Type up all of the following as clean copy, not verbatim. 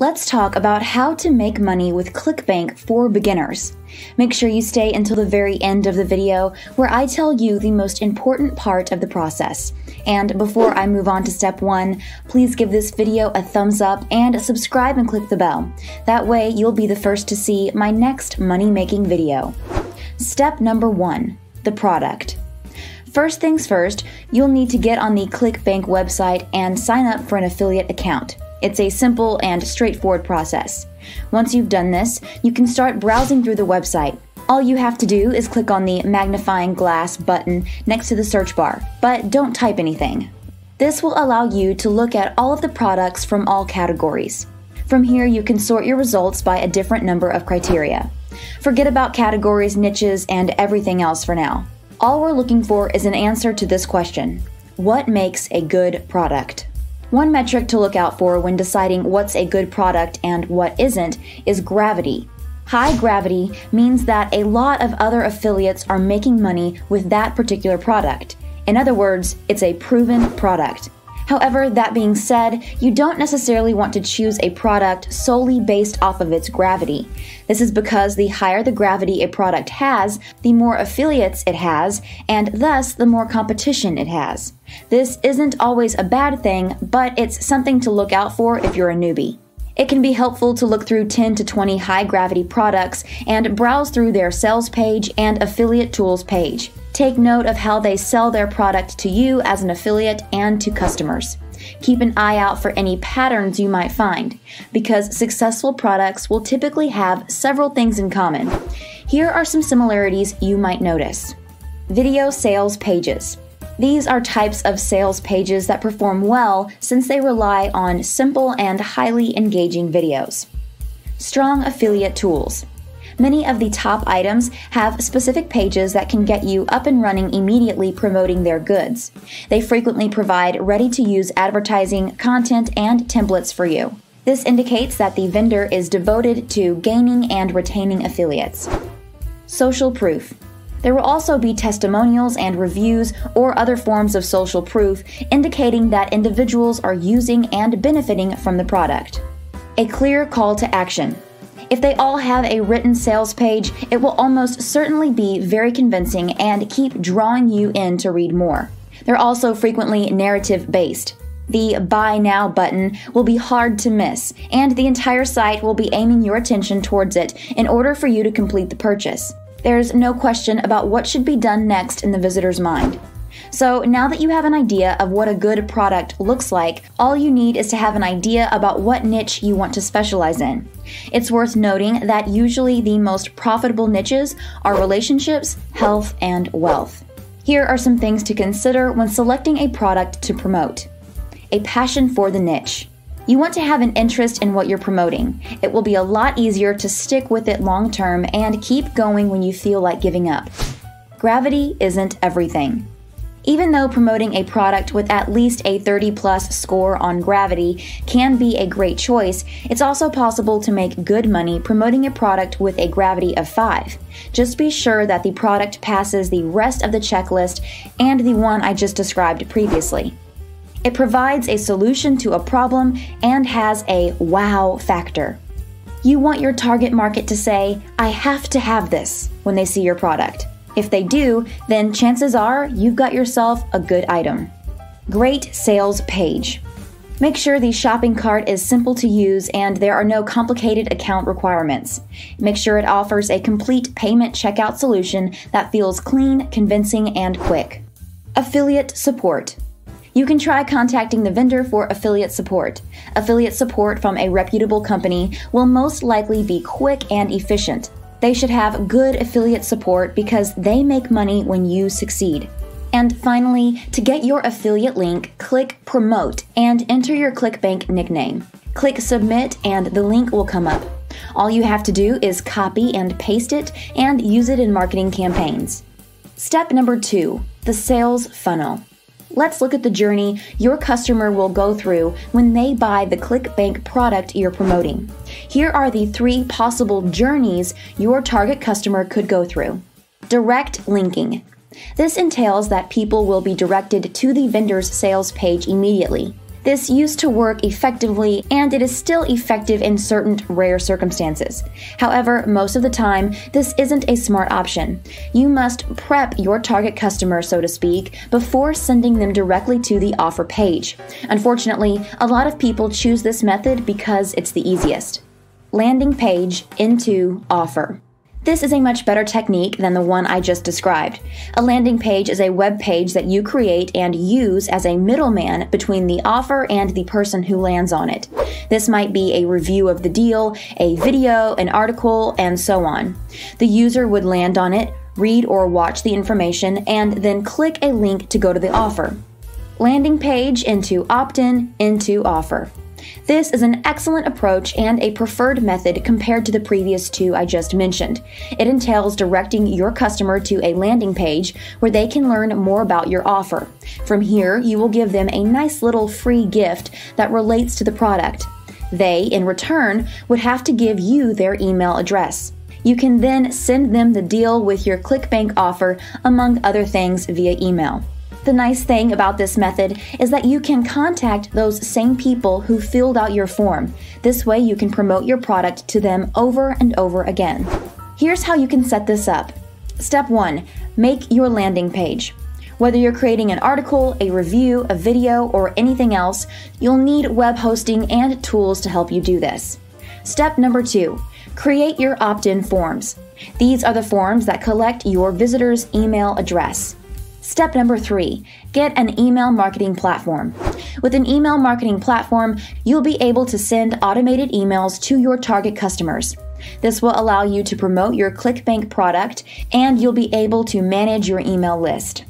Let's talk about how to make money with ClickBank for beginners. Make sure you stay until the very end of the video where I tell you the most important part of the process. And before I move on to step 1, please give this video a thumbs up and subscribe and click the bell. That way you'll be the first to see my next money-making video. Step number 1, the product. First things first, you'll need to get on the ClickBank website and sign up for an affiliate account. It's a simple and straightforward process. Once you've done this, you can start browsing through the website. All you have to do is click on the magnifying glass button next to the search bar, but don't type anything. This will allow you to look at all of the products from all categories. From here, you can sort your results by a different number of criteria. Forget about categories, niches, and everything else for now. All we're looking for is an answer to this question: what makes a good product? One metric to look out for when deciding what's a good product and what isn't is gravity. High gravity means that a lot of other affiliates are making money with that particular product. In other words, it's a proven product. However, that being said, you don't necessarily want to choose a product solely based off of its gravity. This is because the higher the gravity a product has, the more affiliates it has, and thus the more competition it has. This isn't always a bad thing, but it's something to look out for if you're a newbie. It can be helpful to look through 10 to 20 high-gravity products and browse through their sales page and affiliate tools page. Take note of how they sell their product to you as an affiliate and to customers. Keep an eye out for any patterns you might find, because successful products will typically have several things in common. Here are some similarities you might notice. Video sales pages. These are types of sales pages that perform well since they rely on simple and highly engaging videos. Strong affiliate tools. Many of the top items have specific pages that can get you up and running immediately promoting their goods. They frequently provide ready-to-use advertising, content, and templates for you. This indicates that the vendor is devoted to gaining and retaining affiliates. Social proof. There will also be testimonials and reviews or other forms of social proof indicating that individuals are using and benefiting from the product. A clear call to action. If they all have a written sales page, it will almost certainly be very convincing and keep drawing you in to read more. They're also frequently narrative-based. The Buy Now button will be hard to miss, and the entire site will be aiming your attention towards it in order for you to complete the purchase. There's no question about what should be done next in the visitor's mind. So now that you have an idea of what a good product looks like, all you need is to have an idea about what niche you want to specialize in. It's worth noting that usually the most profitable niches are relationships, health, and wealth. Here are some things to consider when selecting a product to promote. A passion for the niche. You want to have an interest in what you're promoting. It will be a lot easier to stick with it long term and keep going when you feel like giving up. Gravity isn't everything. Even though promoting a product with at least a 30+ score on gravity can be a great choice, it's also possible to make good money promoting a product with a gravity of 5. Just be sure that the product passes the rest of the checklist and the one I just described previously. It provides a solution to a problem and has a wow factor. You want your target market to say, "I have to have this," when they see your product. If they do, then chances are you've got yourself a good item. Great sales page. Make sure the shopping cart is simple to use and there are no complicated account requirements. Make sure it offers a complete payment checkout solution that feels clean, convincing, and quick. Affiliate support. You can try contacting the vendor for affiliate support. Affiliate support from a reputable company will most likely be quick and efficient. They should have good affiliate support because they make money when you succeed. And finally, to get your affiliate link, click Promote and enter your ClickBank nickname. Click Submit and the link will come up. All you have to do is copy and paste it and use it in marketing campaigns. Step number 2, the sales funnel. Let's look at the journey your customer will go through when they buy the ClickBank product you're promoting. Here are the 3 possible journeys your target customer could go through. Direct linking. This entails that people will be directed to the vendor's sales page immediately. This used to work effectively, and it is still effective in certain rare circumstances. However, most of the time, this isn't a smart option. You must prep your target customer, so to speak, before sending them directly to the offer page. Unfortunately, a lot of people choose this method because it's the easiest. Landing page into offer. This is a much better technique than the one I just described. A landing page is a web page that you create and use as a middleman between the offer and the person who lands on it. This might be a review of the deal, a video, an article, and so on. The user would land on it, read or watch the information, and then click a link to go to the offer. Landing page into Optin into offer. This is an excellent approach and a preferred method compared to the previous two I just mentioned. It entails directing your customer to a landing page where they can learn more about your offer. From here, you will give them a nice little free gift that relates to the product. They, in return, would have to give you their email address. You can then send them the deal with your ClickBank offer, among other things, via email. The nice thing about this method is that you can contact those same people who filled out your form. This way you can promote your product to them over and over again. Here's how you can set this up. Step 1. Make your landing page. Whether you're creating an article, a review, a video, or anything else, you'll need web hosting and tools to help you do this. Step number 2. Create your opt-in forms. These are the forms that collect your visitor's email address. Step number 3, get an email marketing platform. With an email marketing platform, you'll be able to send automated emails to your target customers. This will allow you to promote your ClickBank product, and you'll be able to manage your email list.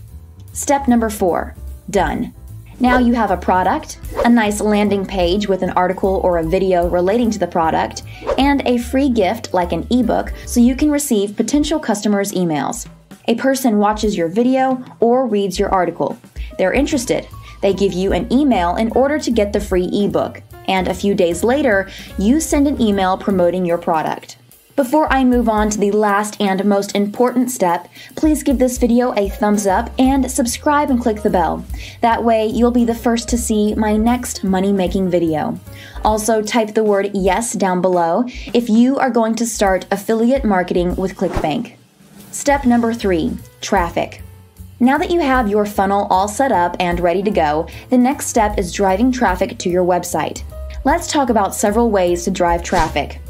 Step number 4, done. Now you have a product, a nice landing page with an article or a video relating to the product, and a free gift like an ebook so you can receive potential customers' emails. A person watches your video or reads your article. They're interested. They give you an email in order to get the free ebook. And a few days later, you send an email promoting your product. Before I move on to the last and most important step, please give this video a thumbs up and subscribe and click the bell. That way, you'll be the first to see my next money-making video. Also, type the word yes down below if you are going to start affiliate marketing with ClickBank. Step number 3, traffic. Now that you have your funnel all set up and ready to go, the next step is driving traffic to your website. Let's talk about several ways to drive traffic.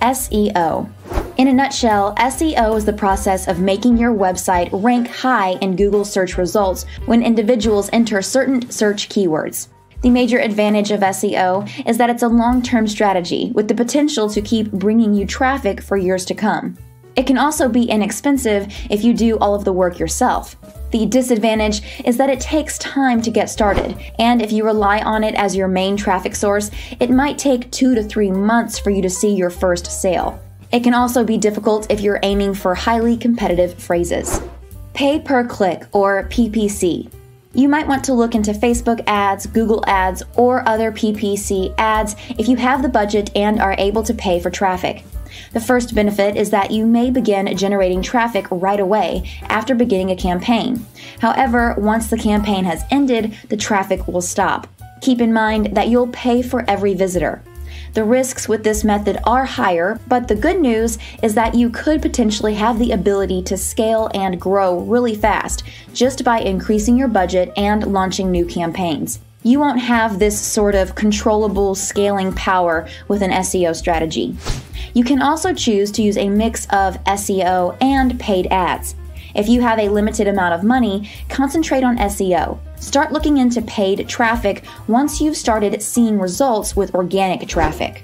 SEO. In a nutshell, SEO is the process of making your website rank high in Google search results when individuals enter certain search keywords. The major advantage of SEO is that it's a long-term strategy with the potential to keep bringing you traffic for years to come. It can also be inexpensive if you do all of the work yourself. The disadvantage is that it takes time to get started, and if you rely on it as your main traffic source, it might take 2 to 3 months for you to see your first sale. It can also be difficult if you're aiming for highly competitive phrases. Pay per click, or PPC. You might want to look into Facebook ads, Google ads, or other PPC ads if you have the budget and are able to pay for traffic. The first benefit is that you may begin generating traffic right away after beginning a campaign. However, once the campaign has ended, the traffic will stop. Keep in mind that you'll pay for every visitor. The risks with this method are higher, but the good news is that you could potentially have the ability to scale and grow really fast just by increasing your budget and launching new campaigns. You won't have this sort of controllable scaling power with an SEO strategy. You can also choose to use a mix of SEO and paid ads. If you have a limited amount of money, concentrate on SEO. Start looking into paid traffic once you've started seeing results with organic traffic.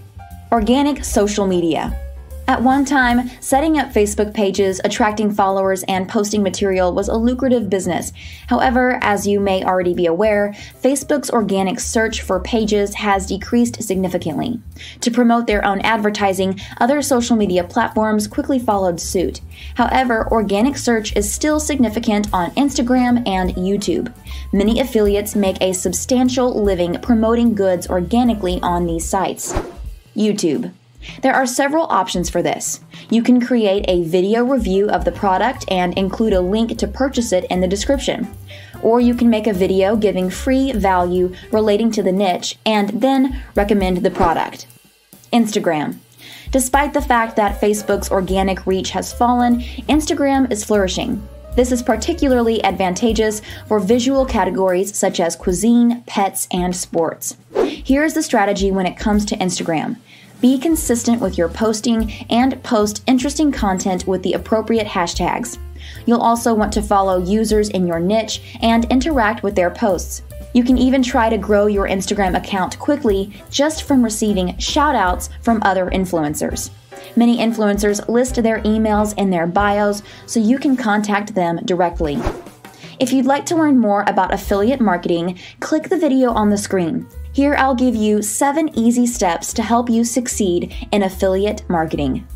Organic social media. At one time, setting up Facebook pages, attracting followers, and posting material was a lucrative business. However, as you may already be aware, Facebook's organic search for pages has decreased significantly. To promote their own advertising, other social media platforms quickly followed suit. However, organic search is still significant on Instagram and YouTube. Many affiliates make a substantial living promoting goods organically on these sites. YouTube. There are several options for this. You can create a video review of the product and include a link to purchase it in the description. Or you can make a video giving free value relating to the niche and then recommend the product. Instagram. Despite the fact that Facebook's organic reach has fallen, Instagram is flourishing. This is particularly advantageous for visual categories such as cuisine, pets, and sports. Here's the strategy when it comes to Instagram. Be consistent with your posting and post interesting content with the appropriate hashtags. You'll also want to follow users in your niche and interact with their posts. You can even try to grow your Instagram account quickly just from receiving shout-outs from other influencers. Many influencers list their emails in their bios, so you can contact them directly. If you'd like to learn more about affiliate marketing, click the video on the screen. Here I'll give you 7 easy steps to help you succeed in affiliate marketing.